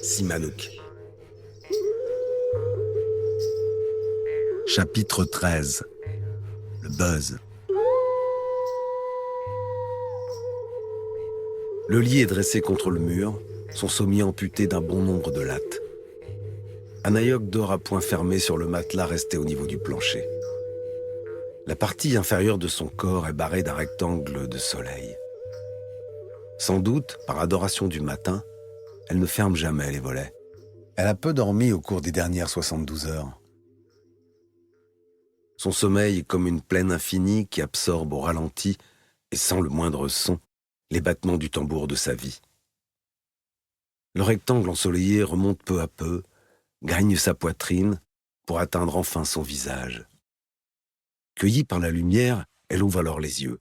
Sihanouk. Chapitre 13. Le buzz. Le lit est dressé contre le mur, son sommier amputé d'un bon nombre de lattes. Anaïok dort à poing fermé sur le matelas resté au niveau du plancher. La partie inférieure de son corps est barrée d'un rectangle de soleil. Sans doute, par adoration du matin, elle ne ferme jamais les volets. Elle a peu dormi au cours des dernières 72 heures. Son sommeil est comme une plaine infinie qui absorbe au ralenti et sans le moindre son les battements du tambour de sa vie. Le rectangle ensoleillé remonte peu à peu, gagne sa poitrine pour atteindre enfin son visage. Cueillie par la lumière, elle ouvre alors les yeux.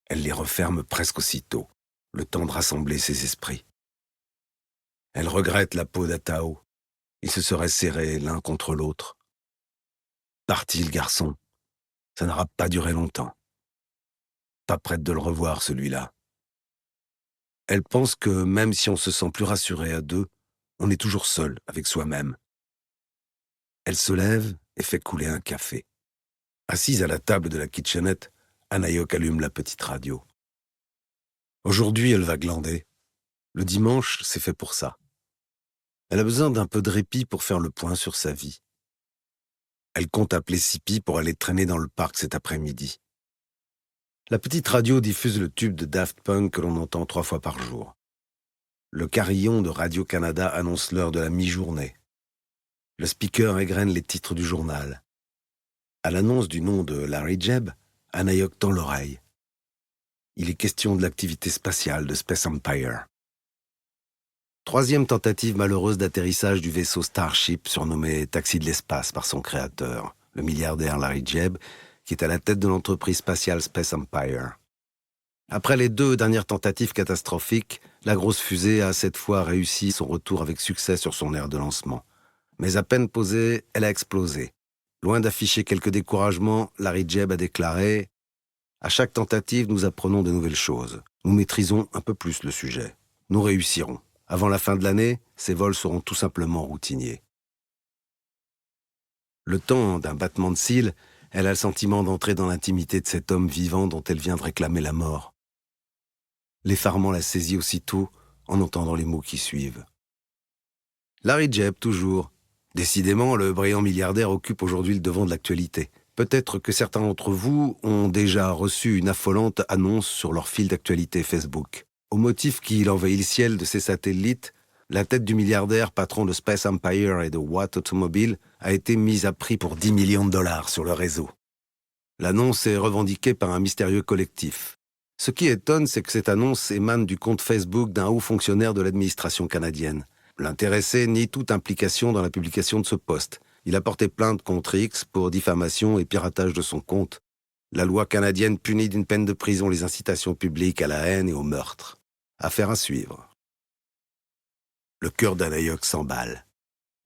Elle les referme presque aussitôt, le temps de rassembler ses esprits. Elle regrette la peau d'Atao. Ils se seraient serrés l'un contre l'autre. Parti le garçon. Ça n'aura pas duré longtemps. Pas prête de le revoir, celui-là. Elle pense que même si on se sent plus rassuré à deux, on est toujours seul avec soi-même. Elle se lève et fait couler un café. Assise à la table de la kitchenette, Anaïok allume la petite radio. Aujourd'hui, elle va glander. Le dimanche, c'est fait pour ça. Elle a besoin d'un peu de répit pour faire le point sur sa vie. Elle compte appeler Sipi pour aller traîner dans le parc cet après-midi. La petite radio diffuse le tube de Daft Punk que l'on entend 3 fois par jour. Le carillon de Radio-Canada annonce l'heure de la mi-journée. Le speaker égrène les titres du journal. À l'annonce du nom de Larry Jebb, Anaïok tend l'oreille. Il est question de l'activité spatiale de Space Empire. 3e tentative malheureuse d'atterrissage du vaisseau Starship surnommé Taxi de l'espace par son créateur, le milliardaire Larry Jebb, qui est à la tête de l'entreprise spatiale Space Empire. Après les 2 dernières tentatives catastrophiques, la grosse fusée a cette fois réussi son retour avec succès sur son aire de lancement. Mais à peine posée, elle a explosé. Loin d'afficher quelques découragements, Larry Jebb a déclaré « À chaque tentative, nous apprenons de nouvelles choses. Nous maîtrisons un peu plus le sujet. Nous réussirons. Avant la fin de l'année, ces vols seront tout simplement routiniers. » Le temps d'un battement de cils, elle a le sentiment d'entrer dans l'intimité de cet homme vivant dont elle vient de réclamer la mort. L'effarement la saisit aussitôt en entendant les mots qui suivent. Larry Jebb, toujours. Décidément, le brillant milliardaire occupe aujourd'hui le devant de l'actualité. Peut-être que certains d'entre vous ont déjà reçu une affolante annonce sur leur fil d'actualité Facebook. Au motif qu'il envahit le ciel de ses satellites, la tête du milliardaire patron de Space Empire et de Watt Automobile a été mise à prix pour 10 millions de dollars sur le réseau. L'annonce est revendiquée par un mystérieux collectif. Ce qui étonne, c'est que cette annonce émane du compte Facebook d'un haut fonctionnaire de l'administration canadienne. L'intéressé nie toute implication dans la publication de ce post. Il a porté plainte contre X pour diffamation et piratage de son compte. La loi canadienne punit d'une peine de prison les incitations publiques à la haine et au meurtre. Affaire à suivre. Le cœur d'Anaïok s'emballe.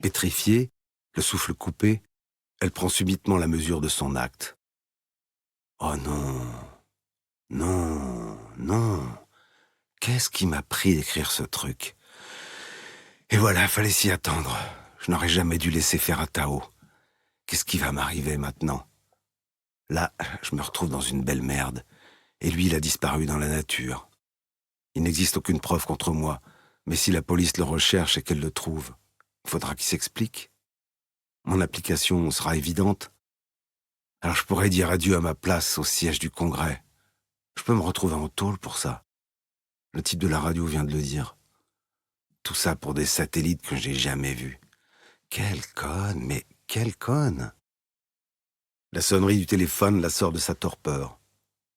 Pétrifiée, le souffle coupé, elle prend subitement la mesure de son acte. Oh non, non, non. Qu'est-ce qui m'a pris d'écrire ce truc ? Et voilà, fallait s'y attendre. Je n'aurais jamais dû laisser faire à Tao. Qu'est-ce qui va m'arriver maintenant ? Là, je me retrouve dans une belle merde. Et lui, il a disparu dans la nature. Il n'existe aucune preuve contre moi. Mais si la police le recherche et qu'elle le trouve, il faudra qu'il s'explique. Mon application sera évidente. Alors je pourrais dire adieu à ma place au siège du Congrès. Je peux me retrouver en tôle pour ça. Le type de la radio vient de le dire. Tout ça pour des satellites que j'ai jamais vus. Quelle conne, mais quelle conne! La sonnerie du téléphone la sort de sa torpeur.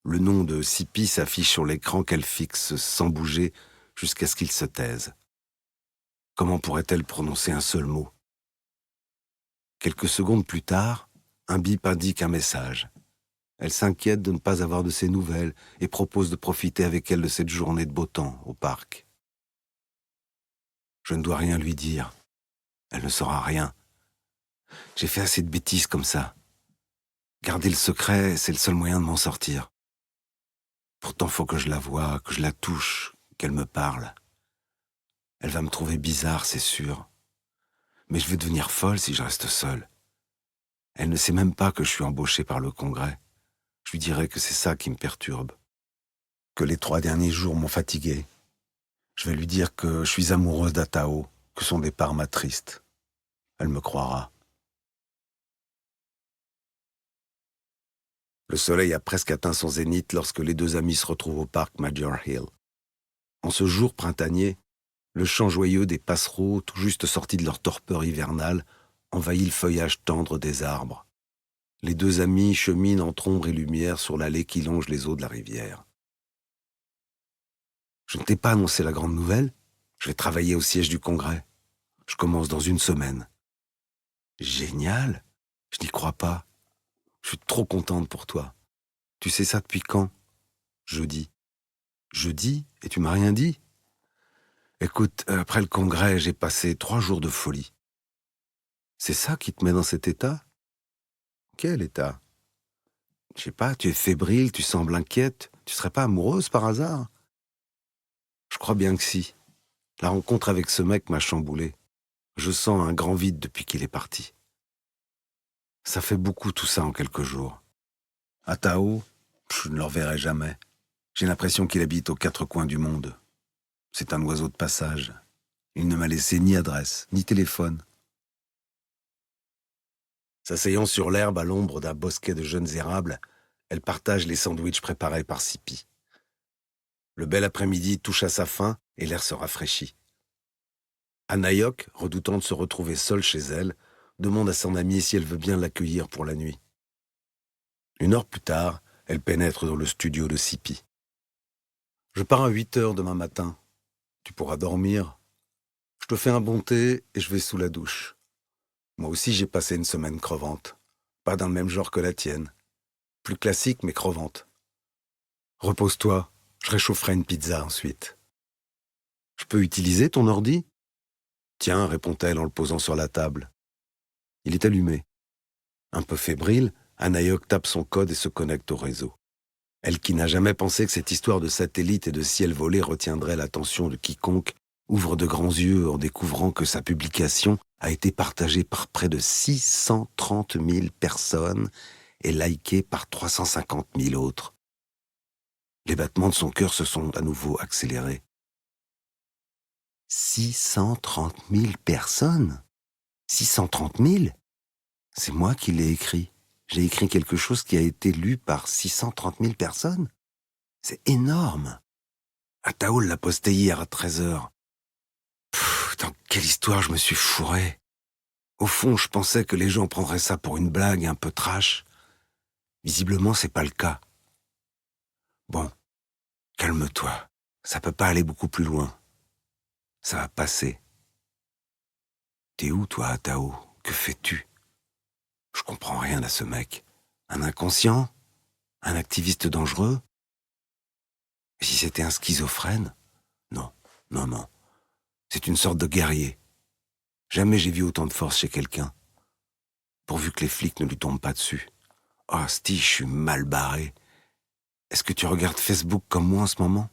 Le nom de Sipi s'affiche sur l'écran qu'elle fixe sans bouger jusqu'à ce qu'il se taise. Comment pourrait-elle prononcer un seul mot ? Quelques secondes plus tard, un bip indique un message. Elle s'inquiète de ne pas avoir de ses nouvelles et propose de profiter avec elle de cette journée de beau temps au parc. Je ne dois rien lui dire. Elle ne saura rien. J'ai fait assez de bêtises comme ça. Garder le secret, c'est le seul moyen de m'en sortir. Pourtant, faut que je la voie, que je la touche, qu'elle me parle. Elle va me trouver bizarre, c'est sûr. Mais je vais devenir folle si je reste seule. Elle ne sait même pas que je suis embauché par le Congrès. Je lui dirai que c'est ça qui me perturbe. Que les 3 derniers jours m'ont fatigué. Je vais lui dire que je suis amoureuse d'Atao, que son départ m'attriste. Elle me croira. Le soleil a presque atteint son zénith lorsque les 2 amis se retrouvent au parc Major Hill. En ce jour printanier, le chant joyeux des passereaux, tout juste sortis de leur torpeur hivernale, envahit le feuillage tendre des arbres. Les 2 amis cheminent entre ombre et lumière sur l'allée qui longe les eaux de la rivière. Je ne t'ai pas annoncé la grande nouvelle. Je vais travailler au siège du Congrès. Je commence dans 1 semaine. Génial! Je n'y crois pas. Je suis trop contente pour toi. Tu sais ça depuis quand? Jeudi. Jeudi? Et tu m'as rien dit? Écoute, après le Congrès, j'ai passé 3 jours de folie. C'est ça qui te met dans cet état? Quel état? Je sais pas, tu es fébrile, tu sembles inquiète. Tu serais pas amoureuse par hasard? Je crois bien que si. La rencontre avec ce mec m'a chamboulé. Je sens un grand vide depuis qu'il est parti. Ça fait beaucoup tout ça en quelques jours. À Tao, je ne le reverrai jamais. J'ai l'impression qu'il habite aux 4 coins du monde. C'est un oiseau de passage. Il ne m'a laissé ni adresse, ni téléphone. S'asseyant sur l'herbe à l'ombre d'un bosquet de jeunes érables, elle partage les sandwichs préparés par Sipi. Le bel après-midi touche à sa fin et l'air se rafraîchit. Anayok, redoutant de se retrouver seule chez elle, demande à son amie si elle veut bien l'accueillir pour la nuit. 1 heure plus tard, elle pénètre dans le studio de Sipi. « Je pars à 8 heures demain matin. Tu pourras dormir. Je te fais un bon thé et je vais sous la douche. Moi aussi, j'ai passé une semaine crevante. Pas dans le même genre que la tienne. Plus classique, mais crevante. Repose-toi, je réchaufferai une pizza ensuite. Je peux utiliser ton ordi? Tiens, répond-elle en le posant sur la table. Il est allumé. Un peu fébrile, Anayok tape son code et se connecte au réseau. Elle qui n'a jamais pensé que cette histoire de satellite et de ciel volé retiendrait l'attention de quiconque ouvre de grands yeux en découvrant que sa publication a été partagée par près de 630 000 personnes et likée par 350 000 autres. Les battements de son cœur se sont à nouveau accélérés. 630 000 personnes? 630 000? C'est moi qui l'ai écrit. J'ai écrit quelque chose qui a été lu par 630 000 personnes? C'est énorme. Atao l'a posté hier à 13 heures. Dans quelle histoire je me suis fourré. Au fond, je pensais que les gens prendraient ça pour une blague un peu trash. Visiblement, c'est pas le cas. Bon, calme-toi. Ça peut pas aller beaucoup plus loin. Ça va passer. T'es où, toi, Atao? Que fais-tu? Je comprends rien à ce mec. Un inconscient? Un activiste dangereux? Et si c'était un schizophrène? Non, non, non. C'est une sorte de guerrier. Jamais j'ai vu autant de force chez quelqu'un. Pourvu que les flics ne lui tombent pas dessus. Oh, Steve, je suis mal barré. Est-ce que tu regardes Facebook comme moi en ce moment?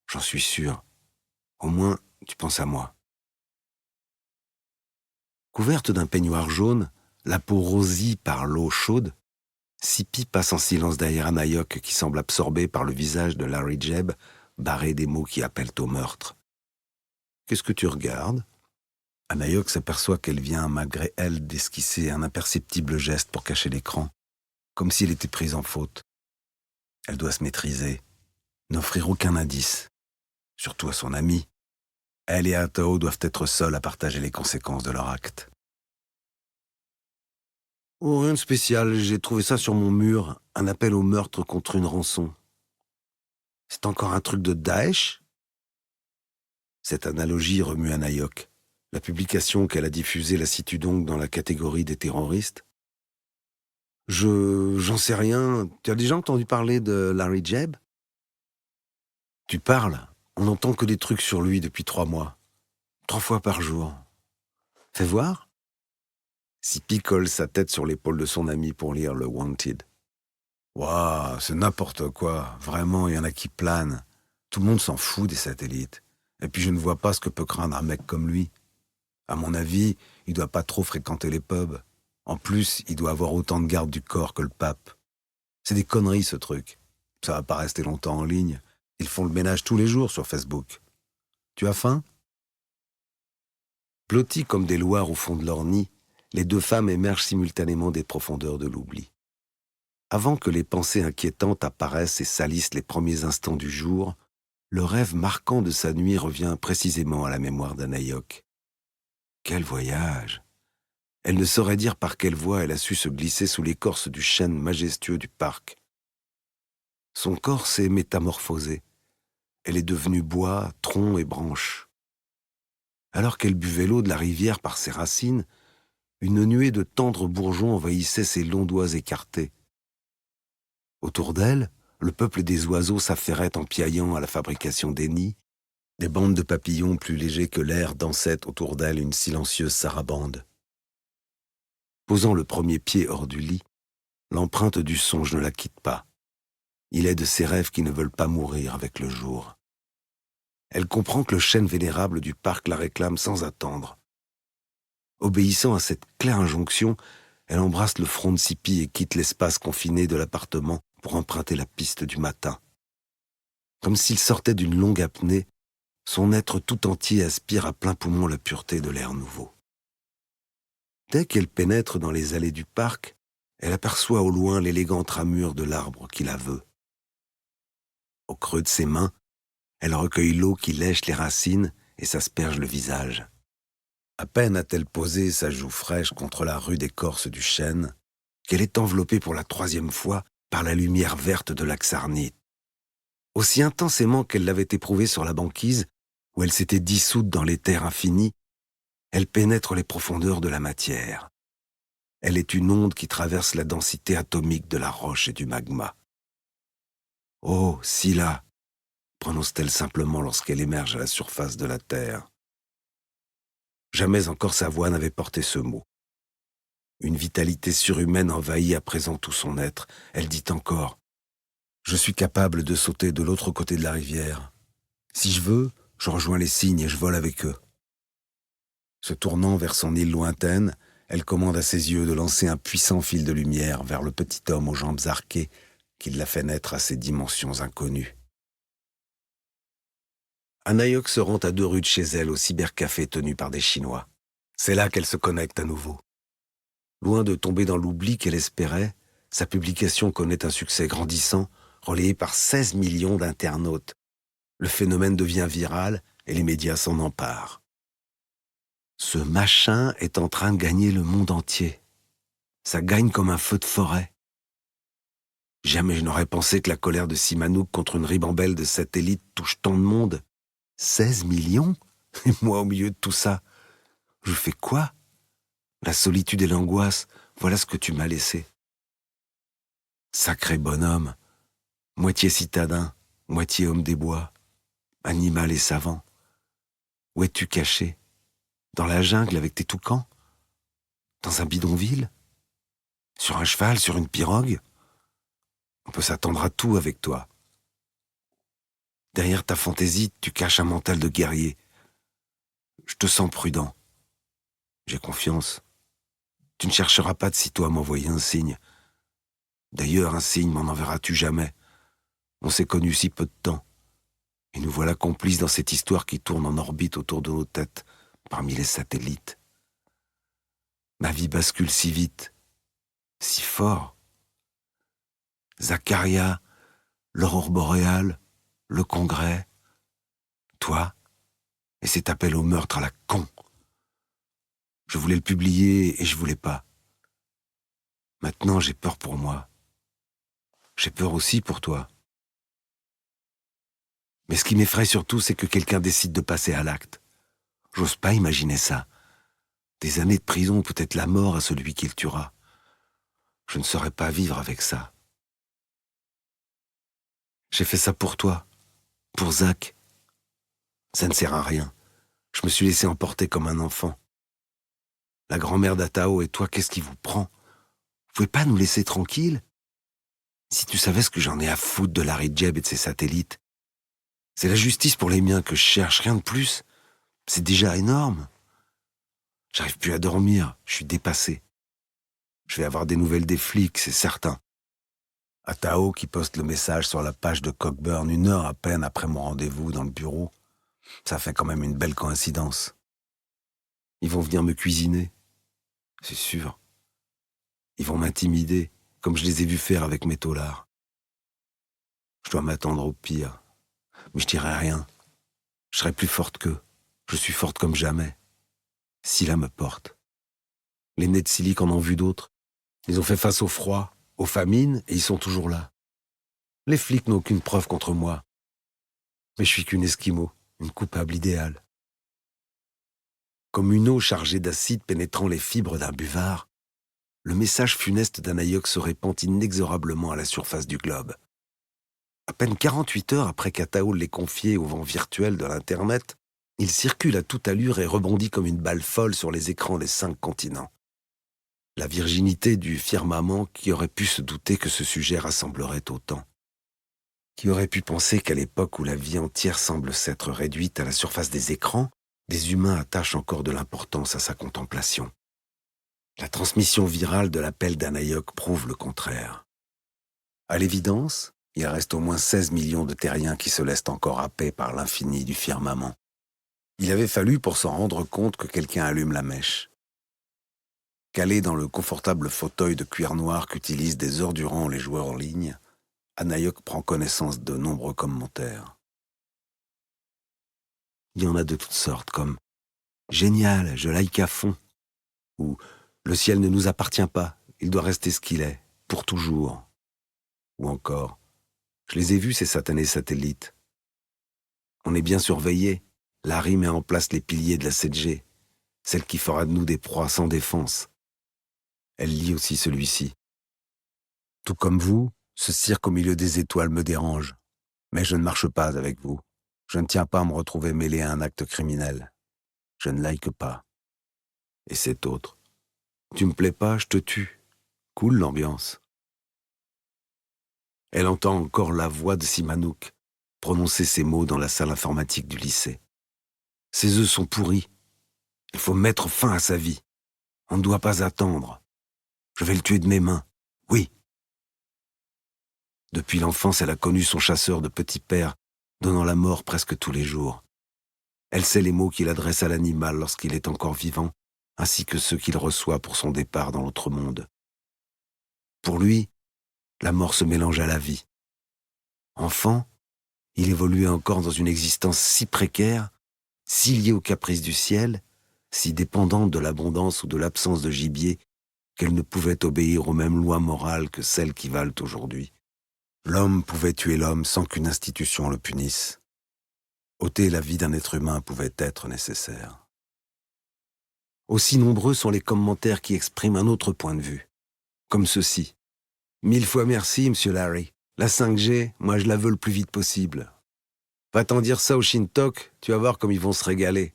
J'en suis sûr. Au moins, tu penses à moi. Couverte d'un peignoir jaune, la peau rosie par l'eau chaude, Sipi passe en silence derrière Anayok qui semble absorbé par le visage de Larry Jeb, barré des mots qui appellent au meurtre. « Qu'est-ce que tu regardes ?» Anayok s'aperçoit qu'elle vient, malgré elle, d'esquisser un imperceptible geste pour cacher l'écran, comme s'il était pris en faute. Elle doit se maîtriser, n'offrir aucun indice, surtout à son amie. Elle et Atao doivent être seuls à partager les conséquences de leur acte. Oh, rien de spécial, j'ai trouvé ça sur mon mur, un appel au meurtre contre une rançon. C'est encore un truc de Daesh? Cette analogie remue Anayok. La publication qu'elle a diffusée la situe donc dans la catégorie des terroristes? J'en sais rien. Tu as déjà entendu parler de Larry Jeb? Tu parles. On n'entend que des trucs sur lui depuis 3 mois. 3 fois par jour. Fais voir. Sipi colle sa tête sur l'épaule de son ami pour lire le Wanted. Waouh, c'est n'importe quoi. Vraiment, il y en a qui planent. Tout le monde s'en fout des satellites. Et puis je ne vois pas ce que peut craindre un mec comme lui. À mon avis, il doit pas trop fréquenter les pubs. En plus, il doit avoir autant de garde du corps que le pape. C'est des conneries, ce truc. Ça va pas rester longtemps en ligne. Ils font le ménage tous les jours sur Facebook. Tu as faim? Blottis comme des loirs au fond de leur nid, les deux femmes émergent simultanément des profondeurs de l'oubli. Avant que les pensées inquiétantes apparaissent et salissent les premiers instants du jour, le rêve marquant de sa nuit revient précisément à la mémoire d'Anaïok. Quel voyage! Elle ne saurait dire par quelle voie elle a su se glisser sous l'écorce du chêne majestueux du parc. Son corps s'est métamorphosé. Elle est devenue bois, tronc et branches. Alors qu'elle buvait l'eau de la rivière par ses racines, une nuée de tendres bourgeons envahissait ses longs doigts écartés. Autour d'elle, le peuple des oiseaux s'affairait en piaillant à la fabrication des nids. Des bandes de papillons plus légers que l'air dansaient autour d'elle une silencieuse sarabande. Posant le premier pied hors du lit, l'empreinte du songe ne la quitte pas. Il est de ces rêves qui ne veulent pas mourir avec le jour. Elle comprend que le chêne vénérable du parc la réclame sans attendre. Obéissant à cette claire injonction, elle embrasse le front de Sipi et quitte l'espace confiné de l'appartement pour emprunter la piste du matin. Comme s'il sortait d'une longue apnée, son être tout entier aspire à plein poumon la pureté de l'air nouveau. Dès qu'elle pénètre dans les allées du parc, elle aperçoit au loin l'élégante ramure de l'arbre qui la veut. Au creux de ses mains, elle recueille l'eau qui lèche les racines et s'asperge le visage. À peine a-t-elle posé sa joue fraîche contre la rude écorce du chêne qu'elle est enveloppée pour la 3e fois par la lumière verte de l'axarnite. Aussi intensément qu'elle l'avait éprouvée sur la banquise, où elle s'était dissoute dans l'éther infini, elle pénètre les profondeurs de la matière. Elle est une onde qui traverse la densité atomique de la roche et du magma. « Oh, Scylla !» prononce-t-elle simplement lorsqu'elle émerge à la surface de la terre. Jamais encore sa voix n'avait porté ce mot. Une vitalité surhumaine envahit à présent tout son être. Elle dit encore « Je suis capable de sauter de l'autre côté de la rivière. Si je veux, je rejoins les cygnes et je vole avec eux. » Se tournant vers son île lointaine, elle commande à ses yeux de lancer un puissant fil de lumière vers le petit homme aux jambes arquées qui l'a fait naître à ces dimensions inconnues. Anaïok se rend à 2 rues de chez elle au cybercafé tenu par des Chinois. C'est là qu'elle se connecte à nouveau. Loin de tomber dans l'oubli qu'elle espérait, sa publication connaît un succès grandissant, relayé par 16 millions d'internautes. Le phénomène devient viral et les médias s'en emparent. Ce machin est en train de gagner le monde entier. Ça gagne comme un feu de forêt. Jamais je n'aurais pensé que la colère de Simonouk contre une ribambelle de satellites touche tant de monde. 16 millions? Et moi au milieu de tout ça, je fais quoi? La solitude et l'angoisse, voilà ce que tu m'as laissé. Sacré bonhomme, moitié citadin, moitié homme des bois, animal et savant. Où es-tu caché? Dans la jungle avec tes toucans? Dans un bidonville? Sur un cheval, sur une pirogue? On peut s'attendre à tout avec toi. Derrière ta fantaisie, tu caches un mental de guerrier. Je te sens prudent. J'ai confiance. Tu ne chercheras pas de sitôt à m'envoyer un signe. D'ailleurs, un signe m'en enverras-tu jamais. On s'est connus si peu de temps. Et nous voilà complices dans cette histoire qui tourne en orbite autour de nos têtes, parmi les satellites. Ma vie bascule si vite, si fort. Zacharia, l'aurore boréale, le congrès, toi, et cet appel au meurtre à la con. Je voulais le publier et je voulais pas. Maintenant, j'ai peur pour moi. J'ai peur aussi pour toi. Mais ce qui m'effraie surtout, c'est que quelqu'un décide de passer à l'acte. J'ose pas imaginer ça. Des années de prison ou peut-être la mort à celui qui le tuera. Je ne saurais pas vivre avec ça. J'ai fait ça pour toi, pour Zach. Ça ne sert à rien. Je me suis laissé emporter comme un enfant. La grand-mère d'Atao et toi, qu'est-ce qui vous prend? Vous pouvez pas nous laisser tranquilles? Si tu savais ce que j'en ai à foutre de Larry Jeb et de ses satellites, C'est la justice pour les miens que je cherche, rien de plus. C'est déjà énorme. J'arrive plus à dormir, je suis dépassé. Je vais avoir des nouvelles des flics, c'est certain. Atao qui poste le message sur la page de Cockburn 1 heure à peine après mon rendez-vous dans le bureau. Ça fait quand même une belle coïncidence. Ils vont venir me cuisiner, c'est sûr. Ils vont m'intimider, comme je les ai vus faire avec mes taulards. Je dois m'attendre au pire. Mais je dirai rien. Je serai plus forte qu'eux. Je suis forte comme jamais. Scylla me porte. Les nez de Silic en ont vu d'autres. Ils ont fait face au froid, aux famines, et ils sont toujours là. Les flics n'ont aucune preuve contre moi. Mais je suis qu'une esquimau, une coupable idéale. Comme une eau chargée d'acide pénétrant les fibres d'un buvard, le message funeste d'Anaïok se répand inexorablement à la surface du globe. À peine 48 heures après qu'Atao l'ait confié au vent virtuel de l'Internet, il circule à toute allure et rebondit comme une balle folle sur les écrans des 5 continents. La virginité du firmament qui aurait pu se douter que ce sujet rassemblerait autant. Qui aurait pu penser qu'à l'époque où la vie entière semble s'être réduite à la surface des écrans, des humains attachent encore de l'importance à sa contemplation. La transmission virale de l'appel d'Anaïok prouve le contraire. À l'évidence, il reste au moins 16 millions de terriens qui se laissent encore happer par l'infini du firmament. Il avait fallu pour s'en rendre compte que quelqu'un allume la mèche. Calé dans le confortable fauteuil de cuir noir qu'utilisent des heures durant les joueurs en ligne, Anaïok prend connaissance de nombreux commentaires. Il y en a de toutes sortes, comme « Génial, je like à fond » ou « Le ciel ne nous appartient pas, il doit rester ce qu'il est, pour toujours » ou encore « Je les ai vus ces satanés satellites. On est bien surveillés, Larry met en place les piliers de la 7G, celle qui fera de nous des proies sans défense. » Elle lit aussi celui-ci. « Tout comme vous, ce cirque au milieu des étoiles me dérange, mais je ne marche pas avec vous. Je ne tiens pas à me retrouver mêlé à un acte criminel. Je ne like pas. » Et cet autre. « Tu me plais pas, je te tue. Cool l'ambiance. » Elle entend encore la voix de Simonouk prononcer ces mots dans la salle informatique du lycée. Ses œufs sont pourris. Il faut mettre fin à sa vie. On ne doit pas attendre. Je vais le tuer de mes mains. Oui. Depuis l'enfance, elle a connu son chasseur de petit père, donnant la mort presque tous les jours. Elle sait les mots qu'il adresse à l'animal lorsqu'il est encore vivant, ainsi que ceux qu'il reçoit pour son départ dans l'autre monde. Pour lui, la mort se mélange à la vie. Enfant, il évoluait encore dans une existence si précaire, si liée aux caprices du ciel, si dépendante de l'abondance ou de l'absence de gibier, qu'elle ne pouvait obéir aux mêmes lois morales que celles qui valent aujourd'hui. L'homme pouvait tuer l'homme sans qu'une institution le punisse. Ôter la vie d'un être humain pouvait être nécessaire. Aussi nombreux sont les commentaires qui expriment un autre point de vue, comme ceci. « 1000 fois merci, monsieur Larry. La 5G, moi je la veux le plus vite possible. Va-t'en dire ça au Shintok, tu vas voir comme ils vont se régaler. »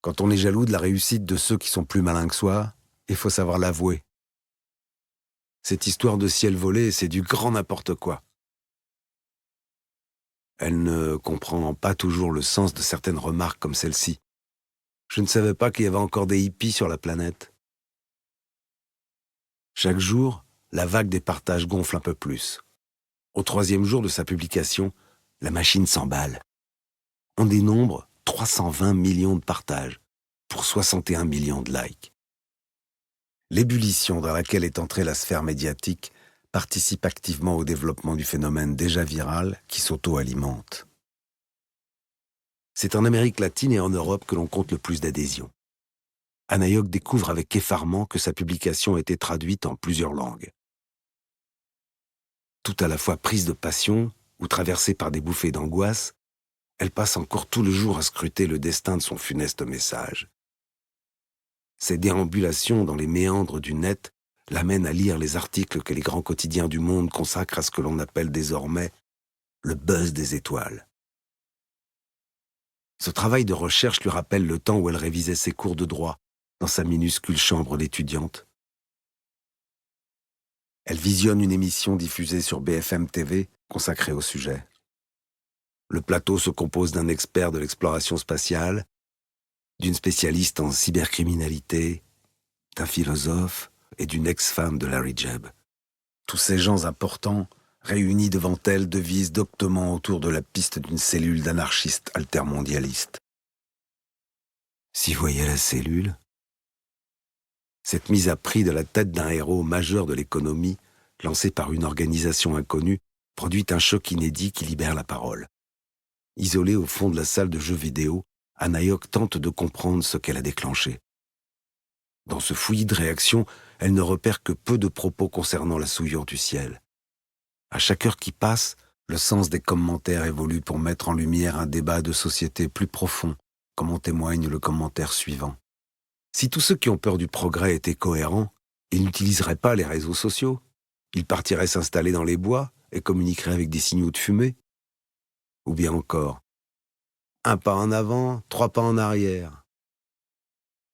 Quand on est jaloux de la réussite de ceux qui sont plus malins que soi, il faut savoir l'avouer. Cette histoire de ciel volé, c'est du grand n'importe quoi. Elle ne comprend pas toujours le sens de certaines remarques comme celle-ci. Je ne savais pas qu'il y avait encore des hippies sur la planète. Chaque jour, la vague des partages gonfle un peu plus. Au 3e jour de sa publication, la machine s'emballe. On dénombre 320 millions de partages pour 61 millions de likes. L'ébullition dans laquelle est entrée la sphère médiatique participe activement au développement du phénomène déjà viral qui s'auto-alimente. C'est en Amérique latine et en Europe que l'on compte le plus d'adhésions. Anaïok découvre avec effarement que sa publication a été traduite en plusieurs langues. Tout à la fois prise de passion ou traversée par des bouffées d'angoisse, elle passe encore tout le jour à scruter le destin de son funeste message. Ses déambulations dans les méandres du net l'amènent à lire les articles que les grands quotidiens du monde consacrent à ce que l'on appelle désormais le buzz des étoiles. Ce travail de recherche lui rappelle le temps où elle révisait ses cours de droit dans sa minuscule chambre d'étudiante. Elle visionne une émission diffusée sur BFM TV consacrée au sujet. Le plateau se compose d'un expert de l'exploration spatiale, d'une spécialiste en cybercriminalité, d'un philosophe et d'une ex-femme de Larry Jebb. Tous ces gens importants, réunis devant elle, devisent doctement autour de la piste d'une cellule d'anarchistes altermondialistes. Si vous voyez la cellule, cette mise à prix de la tête d'un héros majeur de l'économie, lancée par une organisation inconnue, produit un choc inédit qui libère la parole. Isolée au fond de la salle de jeux vidéo, Anayok tente de comprendre ce qu'elle a déclenché. Dans ce fouillis de réactions, elle ne repère que peu de propos concernant la souillure du ciel. À chaque heure qui passe, le sens des commentaires évolue pour mettre en lumière un débat de société plus profond, comme en témoigne le commentaire suivant. Si tous ceux qui ont peur du progrès étaient cohérents, ils n'utiliseraient pas les réseaux sociaux. Ils partiraient s'installer dans les bois et communiqueraient avec des signaux de fumée. Ou bien encore, un pas en avant, 3 pas en arrière.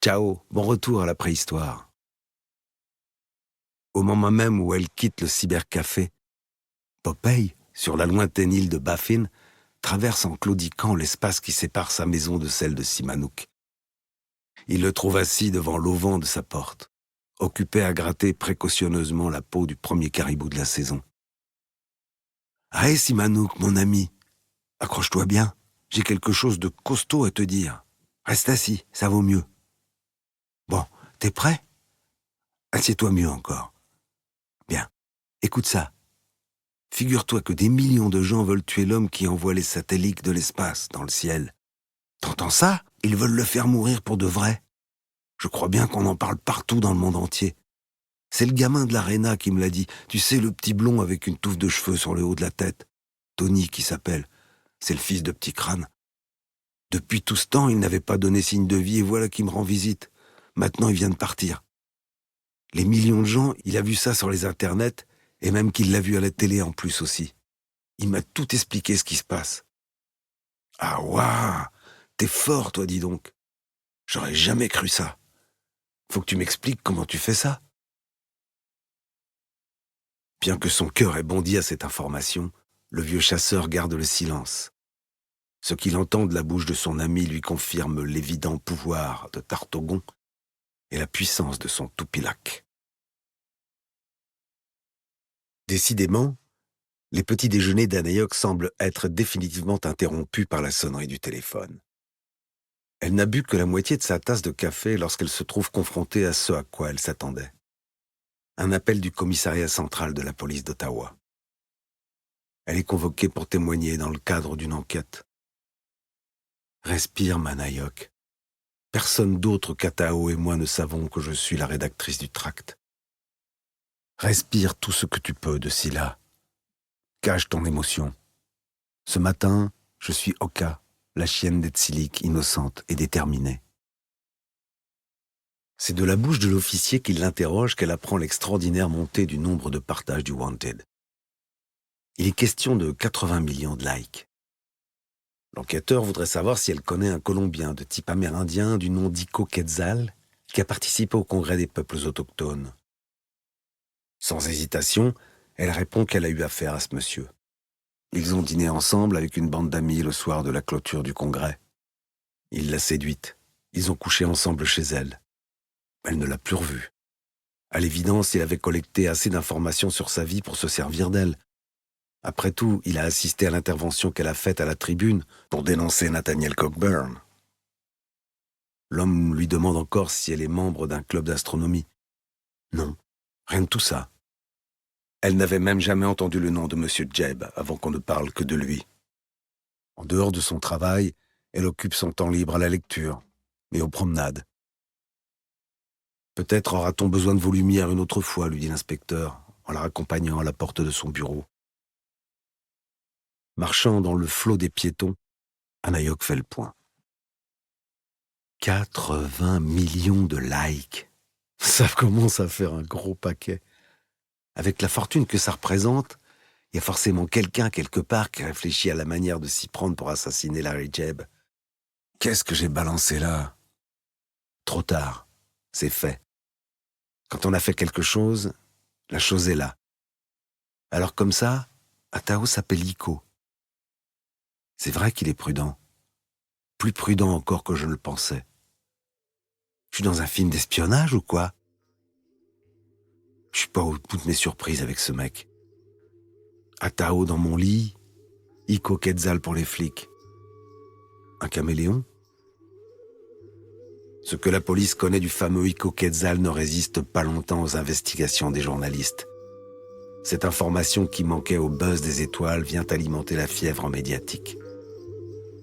Ciao, bon retour à la préhistoire. Au moment même où elle quitte le cybercafé, Popeye, sur la lointaine île de Baffin, traverse en claudiquant l'espace qui sépare sa maison de celle de Simonouk. Il le trouve assis devant l'auvent de sa porte, occupé à gratter précautionneusement la peau du premier caribou de la saison. « Allez, Simonouk, mon ami, accroche-toi bien, j'ai quelque chose de costaud à te dire. Reste assis, ça vaut mieux. Bon, t'es prêt? Assieds-toi mieux encore. Bien, écoute ça. Figure-toi que des millions de gens veulent tuer l'homme qui envoie les satellites de l'espace dans le ciel. T'entends ça? Ils veulent le faire mourir pour de vrai. Je crois bien qu'on en parle partout dans le monde entier. C'est le gamin de l'aréna qui me l'a dit. Tu sais, le petit blond avec une touffe de cheveux sur le haut de la tête. Tony qui s'appelle. C'est le fils de Petit Crâne. Depuis tout ce temps, il n'avait pas donné signe de vie et voilà qu'il me rend visite. Maintenant, il vient de partir. Les millions de gens, il a vu ça sur les internets et même qu'il l'a vu à la télé en plus aussi. Il m'a tout expliqué ce qui se passe. Ah waouh, t'es fort toi, dis donc. J'aurais jamais cru ça. Faut que tu m'expliques comment tu fais ça. Bien que son cœur ait bondi à cette information, le vieux chasseur garde le silence. Ce qu'il entend de la bouche de son ami lui confirme l'évident pouvoir de Tartagon et la puissance de son Toupilak. Décidément, les petits déjeuners d'Anayok semblent être définitivement interrompus par la sonnerie du téléphone. Elle n'a bu que la moitié de sa tasse de café lorsqu'elle se trouve confrontée à ce à quoi elle s'attendait. Un appel du commissariat central de la police d'Ottawa. Elle est convoquée pour témoigner dans le cadre d'une enquête. Respire, Manayok. Personne d'autre qu'Atao et moi ne savons que je suis la rédactrice du tract. Respire tout ce que tu peux de ci là. Cache ton émotion. Ce matin, je suis Oka, la chienne d'Etsilik, innocente et déterminée. C'est de la bouche de l'officier qui l'interroge qu'elle apprend l'extraordinaire montée du nombre de partages du Wanted. Il est question de 80 millions de likes. L'enquêteur voudrait savoir si elle connaît un Colombien de type amérindien du nom d'Ico Quetzal qui a participé au Congrès des peuples autochtones. Sans hésitation, elle répond qu'elle a eu affaire à ce monsieur. Ils ont dîné ensemble avec une bande d'amis le soir de la clôture du Congrès. Il l'a séduite. Ils ont couché ensemble chez elle. Elle ne l'a plus revue. À l'évidence, il avait collecté assez d'informations sur sa vie pour se servir d'elle. Après tout, il a assisté à l'intervention qu'elle a faite à la tribune pour dénoncer Nathaniel Cockburn. L'homme lui demande encore si elle est membre d'un club d'astronomie. Non, rien de tout ça. Elle n'avait même jamais entendu le nom de M. Jebb avant qu'on ne parle que de lui. En dehors de son travail, elle occupe son temps libre à la lecture et aux promenades. Peut-être aura-t-on besoin de vos lumières une autre fois, lui dit l'inspecteur, en la raccompagnant à la porte de son bureau. Marchant dans le flot des piétons, Anayok fait le point. 80 millions de likes. Ça commence à faire un gros paquet. Avec la fortune que ça représente, il y a forcément quelqu'un quelque part qui réfléchit à la manière de s'y prendre pour assassiner Larry Jebb. Qu'est-ce que j'ai balancé là? Trop tard, c'est fait. Quand on a fait quelque chose, la chose est là. Alors comme ça, Atao s'appelle Iko. C'est vrai qu'il est prudent. Plus prudent encore que je ne le pensais. Je suis dans un film d'espionnage ou quoi? Je suis pas au bout de mes surprises avec ce mec. Atao dans mon lit, Iko Quetzal pour les flics. Un caméléon? Ce que la police connaît du fameux Iko Quetzal ne résiste pas longtemps aux investigations des journalistes. Cette information qui manquait au buzz des étoiles vient alimenter la fièvre médiatique.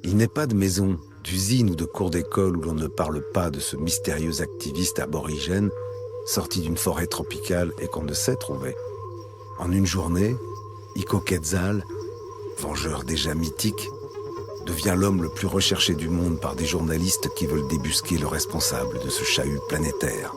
Il n'est pas de maison, d'usine ou de cours d'école où l'on ne parle pas de ce mystérieux activiste aborigène sorti d'une forêt tropicale et qu'on ne sait trouver. En une journée, Iko Quetzal, vengeur déjà mythique, devient l'homme le plus recherché du monde par des journalistes qui veulent débusquer le responsable de ce chahut planétaire.